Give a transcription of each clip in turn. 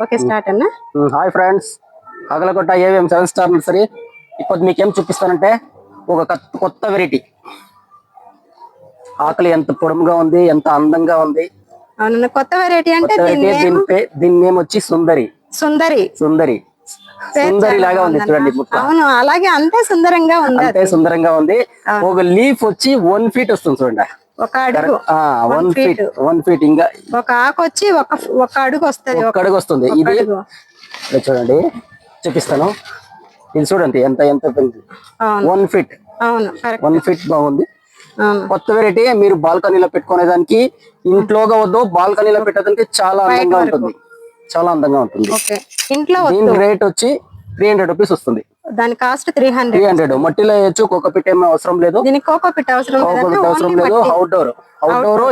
Okay start అన్న. Hi friends, అగలకొట్ట AVM 7 star nursery. ఇప్పుడు మీకేం చూపిస్తానంటే ఒక కొత్త వెరైటీ. ఆకలి ఎంత పొడముగా ఉంది, ఎంత అందంగా ఉంది. అవునన్న, కొత్త వెరైటీ అంటే దీని నేమ్ వచ్చి సుందరి. సుందరి సుందరి సుందరి లాగా ఉంది చూడండి. అవును, అలాగే అంతే సుందరంగా ఉంది. అంతే సుందరంగా ఉంది. ఒక లీఫ్ వచ్చి 1 ఫీట్ వస్తుంది చూడండి. ఒక అడుగు 1 ఫీట్. ఇంకా ఒక ఆకు వచ్చి ఒక అడుగు వస్తుంది. ఒక అడుగు వస్తుంది. ఇది చూడండి, చూపిస్తాను. ఇది చూడండి ఎంత ఎంత 1 ఫీట్. అవును, 1 ఫీట్ బాగుంది. కొత్త వెరైటీ. మీరు బాల్కనీలో పెట్టుకునే దానికి, ఇంట్లోగా వద్దు బాల్కనీలో పెట్టడానికి చాలా అందంగా ఉంటుంది. చాలా అందంగా ఉంటుంది. ఇంట్లో దీని రేట్ వచ్చి 300 రూపీస్ వస్తుంది. దాని కాస్ట్ 300. మట్టిలో వేయచ్చు. కోకోపిట్ ఏమీ అవసరం లేదు. కోకోపిట్ అవసరం లేదు. అవుట్డోర్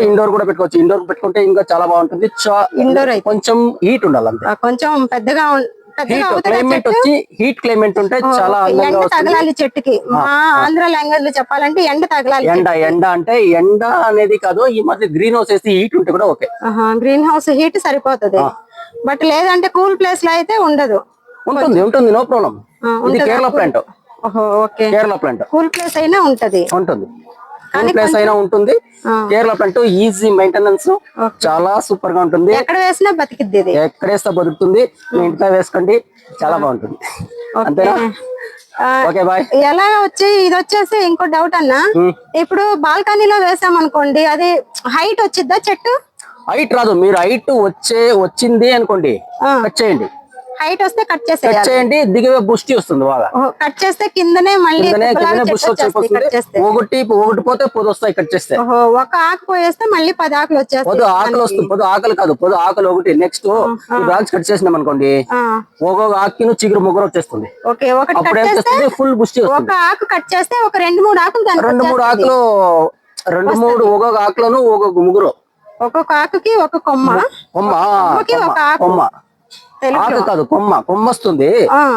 ఇండోర్ కూడా పెట్టుకోవచ్చు. ఇండోర్ పెట్టుకుంటే ఇంకా చాలా బాగుంటుంది. ఇండోర్ అయితే కొంచెం హీట్ ఉండాలి అంతే. కొంచెం పెద్దగా క్లైమేట్ వచ్చి హీట్ క్లైమేట్ ఉంటే చాలా ఎండ తగలాలి చెట్టుకి. మా ఆంధ్ర లాంగ్వేజ్ లో చెప్పాలంటే ఎండ తగలాలి. ఎండ అంటే ఎండ అనేది కాదు, ఈ మధ్య గ్రీన్ హౌస్ వేసి హీట్ ఉంటే కూడా ఓకే. గ్రీన్ హౌస్ హీట్ సరిపోతుంది. బట్ లేదంటే కూల్ ప్లేస్ లో అయితే ఉండదు. ఉంటుంది నో ప్రాబ్లం. ఇది Kerala plant. Kerala plant cool place అయినా ఉంటుంది. కూల్ ప్లేస్ అయినా ఉంటుంది. కేరళ ప్లాంట్ ఈజీ మెయింటెనెన్స్, చాలా సూపర్ గా ఉంటుంది. ఎక్కడ వేసినా బతికిద్ది. ఎక్కడ వేస్తే బతుకుతుంది. మీ ఇంట్లో వేసుకోండి, చాలా బాగుంటుంది. అంతేనా? Okay bye. ఎలా ఇది వచ్చేసి ఇంకో డౌట్ అన్నా, ఇప్పుడు బాల్కనీలో వేసాం అనుకోండి, అది హైట్ వచ్చిద్దా చెట్టు? హైట్ రాదు. మీరు హైట్ వచ్చింది అనుకోండి, కట్ చేయండి. హైట్ వస్తే కట్ చేయండి. దిగే బుష్టి వస్తుంది బాగా. కట్ చేస్తే కిందనే మళ్ళీ ఒకటి పోతే పొద వస్తాయి. కట్ చేస్తే ఒక ఆకు పోయేస్తే మళ్ళీ 10 ఆకులు వచ్చేస్తాయి. పొద ఆకులు వస్తుంది. పొద ఆకులు కాదు, పొద ఆకులు ఒకటి. నెక్స్ట్ బ్రాంచ్ కట్ చేసినాం అనుకోండి, ఒక్కొక్క ఆకు చిగురు ముగ్గురు వచ్చేస్తుంది. అప్పుడు ఏం చేస్తుంది, ఫుల్ బుష్టి వస్తుంది. ఒక ఆకు కట్ చేస్తే ఒక 2-3 ఆకులు, 2-3 ఆకులు, 2-3 ఒక్కొక్క ఆకులను ఒక్కొక్క ముగ్గురు. ఒక్కొక్క ఆకుకి ఒక కొమ్మ. ఆకు కాదు, కొమ్మ వస్తుంది.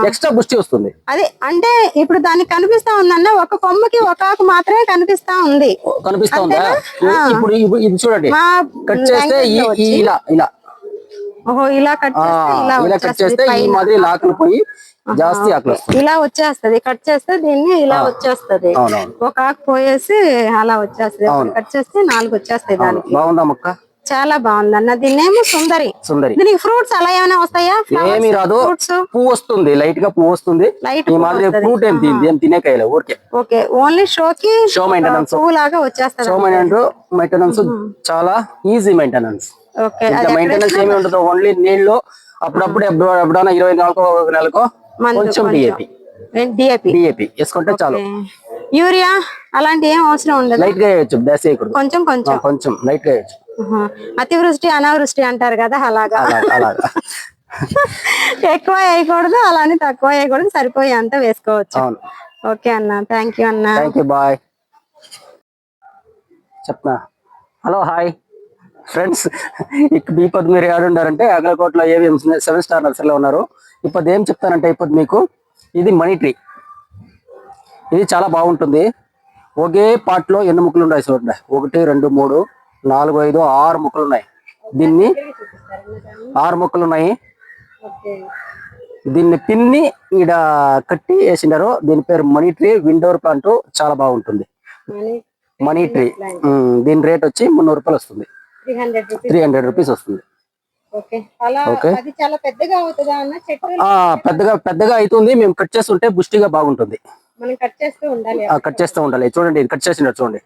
ఎక్స్ట్రా బుష్టి వస్తుంది. అదే అంటే ఇప్పుడు దానికి కనిపిస్తా ఉందన్న, ఒక కొమ్మకి ఒక ఆకు మాత్రమే కనిపిస్తా ఉంది. కనిపిస్తుందా? ఇప్పుడు ఇది చూడండి, కట్ చేస్తే ఇలా కట్ చేస్తే ఈ మాదిరి ఆకులు పోయి జాస్తి ఆకులు ఇలా వచ్చేస్తది. కట్ చేస్తే దీన్ని ఇలా వచ్చేస్తది. ఒక ఆకు పోయేసి అలా వచ్చేస్తది. కట్ చేస్తే 4 వచ్చేస్తాయి. దానికి బాగుందా మొక్క? చాలా బాగుంది అన్న. దీన్నేమో సుందరి. దీనికి ఫ్రూట్స్ అలా ఏమైనా వస్తాయా? ఏమి రాదు. పువ్వు వస్తుంది, లైట్ గా పువ్వు వస్తుంది. ఈ మాదిరి ఫ్రూట్ ఏం తినేకాయలే ఊరికే. ఓకే, ఓన్లీ షోకి షో మెయింటెనెన్స్. పువ్వు లాగా వచ్చేస్తుంది. షో మెయింటెనెన్స్ చాలా ఈజీ మెయింటెనెన్స్. మెయింటెనెన్స్ ఏమి ఉండదు. ఓన్లీ నీళ్లు, అప్పుడప్పుడు ఎప్పుడైనా 24 నెలకో కొంచెం డిఏపి వేసుకుంటే చాలు. యూరియా అలాంటి ఏం అవసరం ఉండదు. లైట్ గా వేయచ్చు, బేస్ వేయకూడదు. కొంచెం లైట్ గా వేయచ్చు. అతివృష్టి అనావృష్టి అంటారు కదా, అలాగా. ఎక్కువ వేయకూడదు, అలానే తక్కువ వేయకూడదు. సరిపోయే అంత వేసుకోవచ్చు. ఓకే అన్న, థ్యాంక్ యూ అన్న. Thank you, bye. చెప్పనా? Hello, hi friends. ఇప్పుడు మీరు ఏడుండారంటే అగలకోటలో ఏవిఎం 7 స్టార్ నర్సరీలో ఉన్నారు. ఇప్పుడు ఏం చెప్తానంటే, ఇప్పుడు మీకు ఇది మనీ ట్రీ. ఇది చాలా బాగుంటుంది. ఒకే పాట్లో ఎన్ని ముక్కలు ఉన్నాయి చూడండి. 1 2 3 4 5 6 ముక్కలు ఉన్నాయి. దీన్ని 6 ముక్కలు ఉన్నాయి. దీన్ని పిన్ని ఈడ కట్టి వేసినారు. దీని పేరు మనీ ట్రీ. విండోర్ ప్లాంట్ చాలా బాగుంటుంది. Money tree. దీని రేట్ వచ్చి 300 రూపాయలు వస్తుంది. 300 రూపీస్ వస్తుంది. పెద్దగా అవుతుంది. మేము కట్ చేస్తుంటే బుష్టిగా బాగుంటుంది. కట్ చేస్తూ ఉండాలి. చూడండి, ఇది కట్ చేసినారు. చూడండి,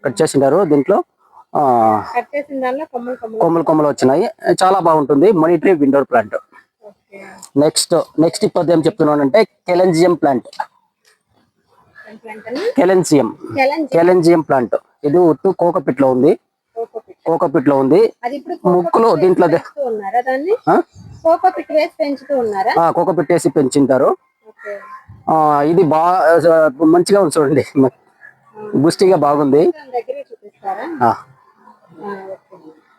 కట్ చేసినారు. దీంట్లో కొమ్మలు వచ్చినాయి. చాలా బాగుంటుంది. Money tree indoor plant. Next ఇప్పుడు ఏం చెప్తున్నానంటే కెలెన్జియం ప్లాంట్. కెలెన్జియం ప్లాంట్. ఇది ఉట్టు కోకోపిట్ లో ఉంది. ముక్కులు దీంట్లో కోకోపిట్ వేసి పెంచుంటారు. ఇది బాగా మంచిగా ఉంది. చూడండి, బుష్టిగా బాగుంది.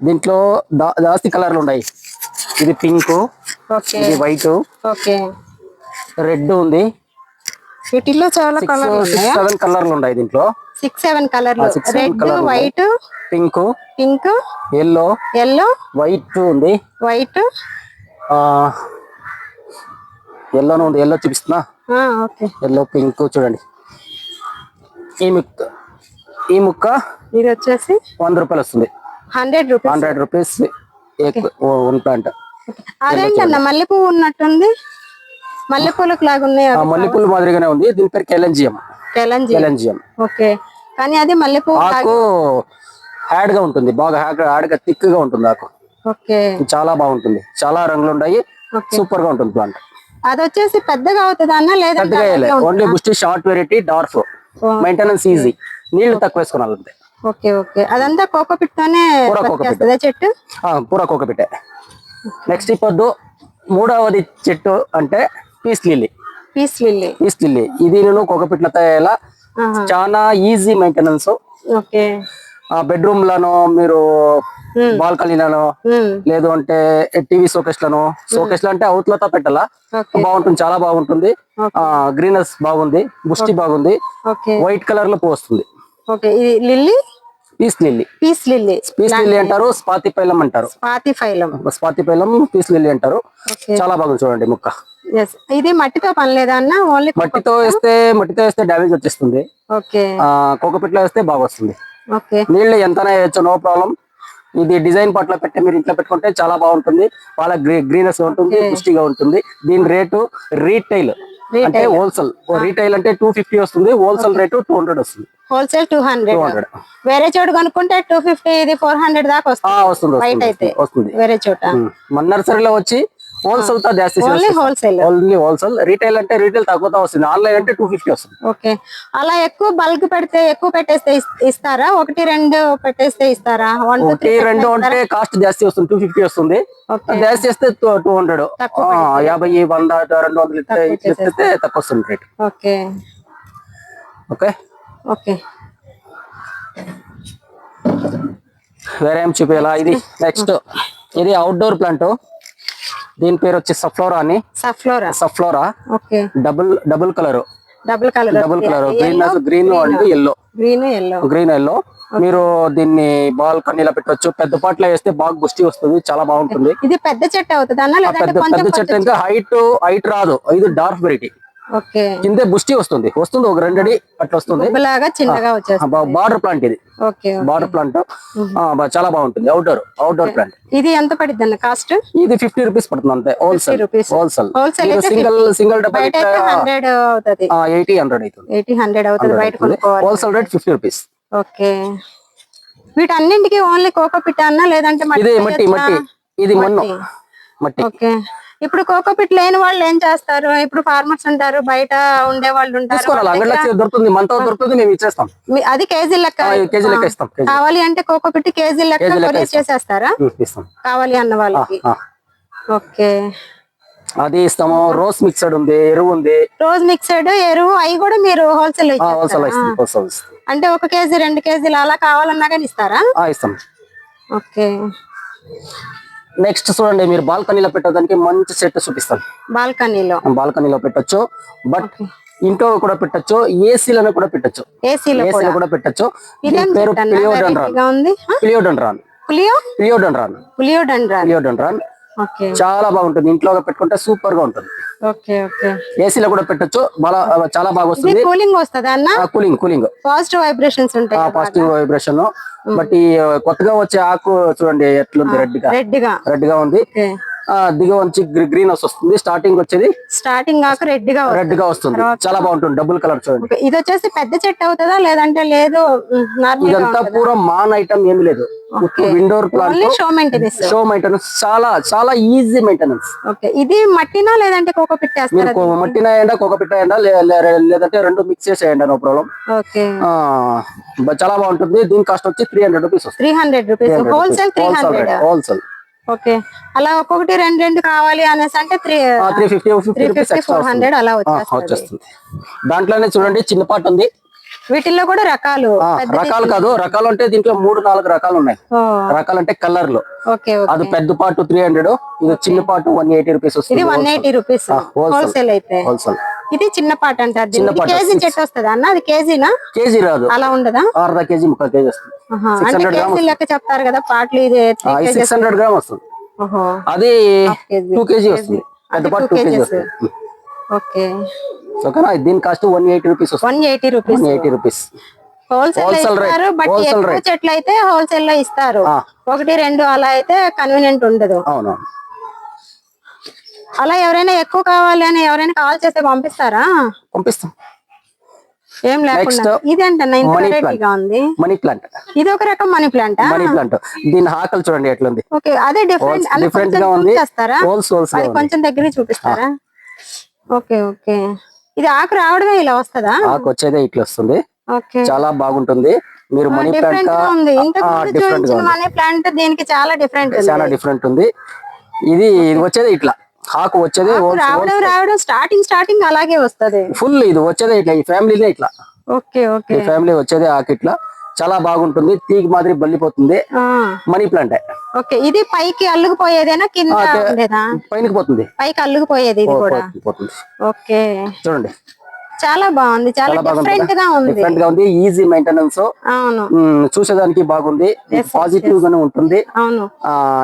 దీంట్లో జాస్తి కలర్లు ఉన్నాయి. ఇది పింక్, ఇది వైట్, రెడ్ ఉంది. వీటిలో చాలా కలర్లు 7 కలర్లు ఉన్నాయి. దీంట్లో 6-7 కలర్లు. Red, white, pink, pink, yellow, yellow, white ఉంది, white, ఎల్లోనే ఉంది, ఎల్లో చూపిస్తున్నా. ఓకే. ఎల్లో పింక్ చూడండి. ఈ ముక్క ఇది వచ్చేసి 100 రూపాయలు వస్తుంది. 100 రూపీస్. 100 rupees one plant. అదేంటన్నా మల్లెపూ ఉన్నట్టుంది, మల్లెపూలకు లాగా ఉన్నాయి. మల్లెపూలు మాదిరిగానే ఉంది. దీని పేరు కెలంజియం. కెలంజియం. ఓకే, కానీ అది మల్లెపూ ఆకు హార్డ్ గా ఉంటుంది, బాగా హార్డ్ గా థిక్ గా ఉంటుంది ఆకు. ఓకే, చాలా బాగుంటుంది, చాలా రంగులు ఉన్నాయి, సూపర్ గా ఉంటుంది ప్లాంట్. అది వచ్చేసి పెద్దగా అవుతుంది అన్న లేదా? పెద్దగా only bush short variety, dwarf, maintenance easy, నీళ్లు తక్కువ వేసుకోవాలి అంతే. ఓకే ఓకే, అదంతా కోకోపిట్ తోనే చెట్టు. పూరా కోకోపిట్. నెక్స్ట్ ఇప్పుడు మూడవది చెట్టు అంటే పీస్ లిల్లీ. ఇది నేను కోకోపిట్లతో చాలా ఈజీ మెయింటెనెన్స్. ఓకే, బెడ్రూమ్ లను మీరు బాల్కనీలను లేదు అంటే టీవీ షోకేస్ లను అంటే అవుట్లతో పెట్టాలా, బాగుంటుంది, చాలా బాగుంటుంది. గ్రీనెస్ బాగుంది, బుష్టి బాగుంది, వైట్ కలర్ లో పోస్తుంది. పీస్ లిల్లీ అంటారు, స్పాతిఫైలం అంటారు. స్పాతిఫైలం పీస్ లిల్లీ అంటారు. చాలా బాగుంది చూడండి ముక్క. ఇది మట్టితో పని లేదా అన్న? ఓన్లీ మట్టితో వేస్తే డ్యామేజ్ వచ్చేస్తుంది. కోకోపిట్ లో వేస్తే బాగా వస్తుంది. నీళ్ళు ఎంతనే వేయచ్చు, నో ప్రాబ్లం. ఇది డిజైన్ పట్ల పెట్టి మీరు ఇంట్లో పెట్టుకుంటే చాలా బాగుంటుంది, చాలా గ్రీనెస్ ఉంటుంది, పుష్టిగా ఉంటుంది. దీని రేటు రీటైల్ అంటే హోల్సేల్. రీటైల్ అంటే 250 వస్తుంది, హోల్సేల్ రేటు 200 వస్తుంది. హోల్సేల్ 200. వేరే చోట కొనుక్కుంటే 250, ఇది 400 దాకా వస్తుంది. వేరే చోట మన నర్సరీలో వచ్చి హోల్సేల్ తో జాస్తి, ఓన్లీ హోల్సేల్. రీటైల్ అంటే రీటైల్ తక్కువతో వస్తుంది, ఆన్లైన్ అంటే 250 వస్తుంది. ఓకే, అలా ఎక్కువ బల్క్ పెడితే ఎక్కువ పెట్టేస్తే ఇస్తారా? 1-2 పెట్టేస్తే ఇస్తారా? 1-2 అంటే కాస్ట్ జాస్తి వస్తుంది, 250 వస్తుంది. జాస్తి చేస్తే 200, 50, 100, 200 ఇస్తే తక్కువ వస్తుంది రేట్. ఓకే ఓకే ఓకే, వేరే ఏం చూపించాలా? ఇది నెక్స్ట్, ఇది అవుట్డోర్ ప్లాంట్. దీని పేరు వచ్చి సఫ్లోరా అని. సఫ్లోరా double colour green and yellow. మీరు దీన్ని బాల్కనీలో పెట్టొచ్చు, పెద్ద పాటలో వేస్తే బాగా బుష్టి వస్తుంది, చాలా బాగుంటుంది. ఇది పెద్ద చెట్టు అవుతుంది, పెద్ద చెట్టు ఇంకా హైట్ రాదు. ఇది డార్క్ వెరైటీ, కింద బుష్టి వస్తుంది, ఒక 2 అడి అట్లా వస్తుంది. బార్డర్ ప్లాంట్, ఇది బార్డర్ ప్లాంట్, చాలా బాగుంటుంది. Outdoor plant. ఇది ఎంత పడుతుంది అన్న కాస్ట్? ఇది 50 రూపీస్ పడుతుంది అంతే, హోల్సేల్. సింగిల్ డబ్బా 80-100 అవుతుంది. Wholesale rate 50 rupees. ఓకే, వీటన్నింటికి ఓన్లీ కోకోపిట్ అన్న లేదంటే ఇది మట్టి. ఓకే, ఇప్పుడు కోకోపిట్ లేని వాళ్ళు ఏం చేస్తారు? ఇప్పుడు ఫార్మర్స్ ఉంటారు, బయట ఉండే వాళ్ళు ఉంటారు, దొరుకుతుంది, మనతో దొరుకుతుంది, మేము ఇచ్చేస్తాం. అది కేజీ లెక్క ఇస్తాం. కావాలి అంటే కోకోపిట్ కేజీ లెక్క కొరియర్ చేసేస్తారా కావాలి అన్న వాళ్ళకి? ఓకే, అది ఇస్తాము. రోజ్ మిక్సడ్ ఉంది, ఎరువు ఉంది. రోజ్ మిక్సడ్, ఎరువు అవి కూడా మీరు హోల్సేల్ అంటే 1 కేజీ 2 కేజీలు అలా కావాలన్నా కానీ ఇస్తారా? ఇస్తాం. ఓకే, నెక్స్ట్ చూడండి, మీరు బాల్కనీలో పెట్టడానికి మంచి సెట్ చూపిస్తాను. బాల్కనీలో పెట్టొచ్చు, బట్ ఇంట్లో కూడా పెట్టొచ్చు, ఏసీలను కూడా పెట్టొచ్చు. ఏసీలో కూడా పెట్టొచ్చు. పేరు పిలియోడెండ్రాన్. చాలా బాగుంటుంది, ఇంట్లో పెట్టుకుంటే సూపర్ గా ఉంటుంది. ఏసీలో కూడా పెట్టొచ్చు, చాలా బాగా వస్తుంది. కూలింగ్ వస్తుంది అన్న? కూలింగ్, పాజిటివ్ వైబ్రేషన్స్ ఉంటాయి. Positive vibration. బట్ ఈ కొత్తగా వచ్చే ఆకు చూడండి ఎట్లుంది, రెడ్ గా ఉంది. దిగ వచ్చి గ్రీన్ వస్తుంది. స్టార్టింగ్ ఆకు రెడ్ గా వస్తుంది, చాలా బాగుంటుంది. డబుల్ కలర్ చూడండి. ఇది వచ్చేసి పెద్ద చెట్టు అవుతుందా లేదంటే లేదు? ఇదంతా పూరా మాన్ ఐటమ్ ఏమి లేదు, ఇండోర్ ప్లాంట్, షో మెయింటెనెన్స్, చాలా ఈజీ మెయింటెనెన్స్. ఇది మట్టినా లేదంటే కోకోపిట్ మీరు మట్టినా కోకోపిట్ లేదంటే 2 మిక్స్ చేసేయండి, నో ప్రాబ్లం. చాలా బాగుంటుంది. దీని కాస్ట్ వచ్చి 300 రూపీస్. 300 rupees wholesale. ఓకే, అలా ఒక్కొక్కటి 2 కావాలి అనేసి అంటే 350-400 అలా వచ్చేస్తుంది. దాంట్లోనే చూడండి చిన్న పాట ఉంది. వీటిల్లో కూడా రకాలు కాదు, అంటే దీంట్లో 3-4 రకాలు ఉన్నాయి. రకాలు అంటే కలర్ లో. అది పెద్ద పాటు 300, ఇది చిన్న పాటు 180 రూపీస్ వస్తుంది. 180 రూపీస్ హోల్సేల్ అయితే. ఇది చిన్న పాట అంటారు. కేజీ చెట్టు వస్తుంది అన్న? అది కేజీనా? కేజీ రాదు, అలా ఉండదా? ½ కేజీ 3/4 కేజీ వస్తుంది. కేజీ లెక్క చెప్తారు కదా పాటలు. ఇది 600 గ్రామ్ వస్తుంది. ఓహో అది హాఫ్ కేజీ 2 kg వస్తుంది, పెద్ద పాటు 2 kg వస్తుంది. ఓకే ఓకేనా, దీని కాస్ట్ 180 రూపీస్ వస్తుంది. 180 రూపీస్ 180 రూపీస్ హోల్సేల్ లో ఇస్తారు. బట్ ఎక్కువ చెట్లు అయితే హోల్సేల్ లో ఇస్తారు. 1, 2 అలా అయితే కన్వీనియంట్ ఉండదు. అవును, అలా ఎవరైనా ఎక్కువ కావాలి అని ఎవరైనా కాల్ చేస్తే పంపిస్తారా? పంపిస్తాం. ఏం లేకుండా ఇదేంటన్నా ఇంత వెరైటీగా ఉంది? మనీ ప్లాంట్, ఇది ఒక రకం మనీ ప్లాంట్. Money plant. దీని ఆకలి చూడండి ఎట్లా ఉంది. ఓకే, అదే డిఫరెంట్ గా ఉంది. చేస్తారా? అది కొంచెం దగ్గర చూపిస్తారా? ఓకే ఓకే, ఇది ఆకు రావడమే ఇలా వస్తుందా? ఆకు వచ్చేదే ఇట్లా వస్తుంది. ఓకే, చాలా బాగుంటుంది. మీరు మనీ ప్లాంట్ ఉంది. ఇంతకు మనీ ప్లాంట్ దీనికి చాలా డిఫరెంట్ ఉంది. ఇది వచ్చేది ఇట్లా ఆకు వచ్చేది రావడం స్టార్టింగ్ అలాగే వస్తది. ఫుల్ ఇది వచ్చేది ఇట్లా, ఈ ఫ్యామిలీనే ఇట్లా. ఓకే ఓకే, ఈ ఫ్యామిలీ వచ్చేది ఆకు ఇట్లా చాలా బాగుంటుంది. తీగ మాదిరి బల్లిపోతుంది. Money plant. ఓకే, ఇది పైకి అల్లుకుపోయేదేనా కింద ఉండేదా? పైనకి పోతుంది, పైకి అల్లుకుపోయేది ఇది కూడా. ఓకే, చూడండి చాలా బాగుంది. చాలా డిఫరెంట్ గా ఉంది. Easy maintenance. అవును, చూసేదానికి బాగుంది. పాజిటివ్ గానే ఉంటుంది. అవును.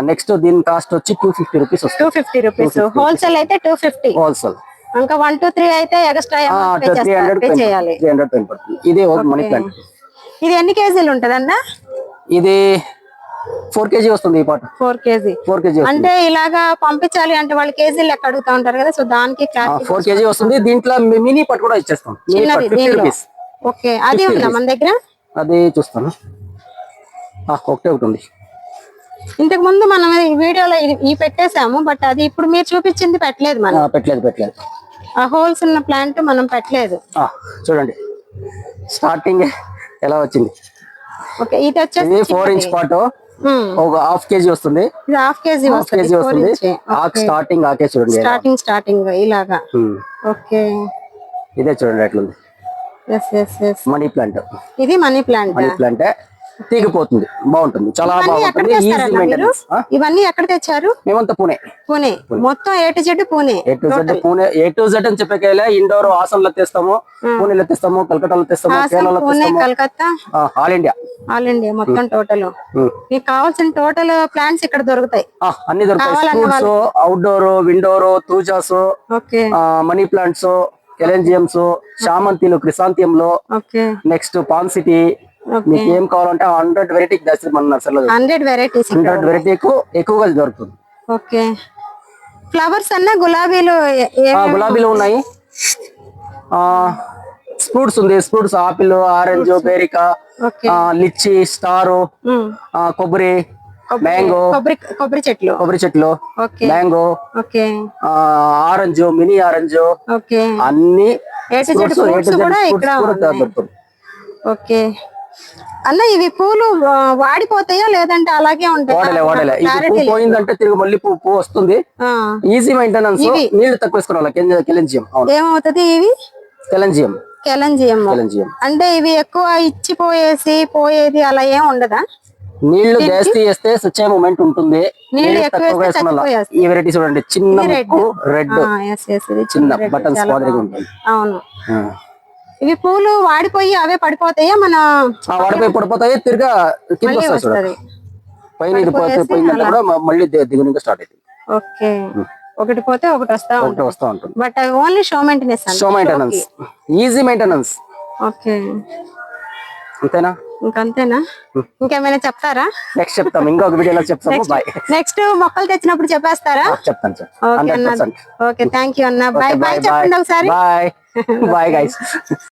నెక్స్ట్ దీని కాస్ట్ వచ్చి 250 రూపీస్. 250 రూపీస్ హోల్సేల్ అయితే 250. హోల్సేల్ ఇంకా 1, 2, 3 అయితే ఎక్స్ట్రా పే చేయాలి. 300 పడుతుంది. ఇదే మనీ ప్లాంట్. ఇది ఎన్ని కేజీలు ఉంటదన్నా? ఇది 4 kg వస్తుంది. ఈ పాట 4 kg. అంటే ఇలాగా పంపించాలి అంటే వాళ్ళు కేజీలు లెక్క అడుగుతా ఉంటారు కదా, సో దానికి 4 kg వస్తుంది. దీంట్లో మినీ పట్ కూడా ఇచ్చేస్తాం. ఓకే, అది ఉందా మన దగ్గర? అది చూస్తాను, ఒకటే ఉంది. ఇంతకు ముందు మనం ఈ వీడియోలో ఈ పెట్టేసాము, బట్ అది ఇప్పుడు మీరు చూపించింది పెట్టలేదు. మనం పెట్టలేదు. ఆ హోల్స్ ఉన్న ప్లాంట్ మనం పెట్టలేదు. చూడండి స్టార్టింగ్ ఎలా వచ్చింది. ఓకే, ఇది వచ్చేసి 4 ఇంచ్ పాటు ఒక హాఫ్ కేజీ వస్తుంది. ఇది హాఫ్ కేజీ వస్తుంది. ఆకు స్టార్టింగ్ ఆకే చూడండి, స్టార్టింగ్ ఇలాగా. ఓకే, ఇదే చూడండి ఎట్లుంది. Money plant. ఇది మనీ ప్లాంట్. తీగిపోతుంది, బాగుంటుంది, చాలా బాగుంటుంది. Easy maintenance. ఇవన్నీ ఎక్కడ తెచ్చారు? మేమంతా పూణే మొత్తం A to Z Pune. A to Z అని చెప్పేలా ఇండోర్ ఆసంలో తెస్తాము, పూణేలో తెస్తాము, కలకత్తాలో తెస్తాము, కేరళలో తెస్తాము, కలకత్తా, ఆల్ ఇండియా మొత్తం టోటల్. మీకు కావాల్సిన టోటల్ ప్లాంట్స్ ఇక్కడ దొరుకుతాయి. అన్ని దొరుకుతాయి. Fruits, outdoor, indoor, thujas, money plants, caladiums, చామంతిలు, క్రిసాంతియంలో, నెక్స్ట్ పాన్ సిటీ. మీకు ఏం కావాలంటే 100 వెరైటీ మన నర్సరీలో 100 వెరైటీ ఎక్కువగా దొరుకుతుంది. ఓకే, ఫ్లవర్స్ అన్న గులాబీలు ఉన్నాయి. ఫ్రూట్స్ ఉంది. ఫ్రూట్స్ ఆపిల్, ఆరెంజ్, బేరికా, లిచ్చి, స్టార్, కొబ్బరి, మ్యాంగో, కొబ్బరి చెట్లు, మ్యాంగో, ఆరెంజ్, మినీ ఆరెంజ్, అన్ని దొరుకుతుంది. ఓకే అన్న, ఇవి పూలు వాడిపోతాయా లేదంటే అలాగే ఉంటాయి? పోయిందంటే తిరిగి మళ్ళీ పువ్వు వస్తుంది. Easy maintenance. నీళ్లు తక్కువ వేసుకోవాలి. కెలెంజియం ఏమవుతుంది? ఇవి కెలంజియం అంటే ఇవి ఎక్కువ పోయేది అలా ఏం ఉండదా? నీళ్లు జాస్తి వేస్తే వచ్చే మూమెంట్ ఉంటుంది. ఈ వెరైటీ చూడండి, చిన్న రెడ్, చిన్న బటన్స్ మాదిరిగా ఉంటుంది. అవును, ఇవి పూలు వాడిపోయి అవే పడిపోతాయా? పడిపోతాయి, తిరిగా కింద వస్తాయి చూడండి. పైన ఇది పోయిందంటే కూడా మళ్ళీ దిగునిగా స్టార్ట్ అవుతుంది. ఓకే, ఒకటి పోతే ఒకటి వస్తా ఉంటుంది. But only show maintenance. Easy maintenance. Okay, అంతేనా? ఇంకంతేనా? ఇంకేమైనా చెప్తారా? నెక్స్ట్ చెప్తాం, ఇంకొక వీడియోలో చెప్తాము. బాయ్. నెక్స్ట్ మొక్కలు తెచ్చినప్పుడు చెప్పేస్తారా? చెప్తాను. ఓకే, థ్యాంక్ యూ అన్న. బాయ్ చెప్పండి ఒకసారి. Bye guys.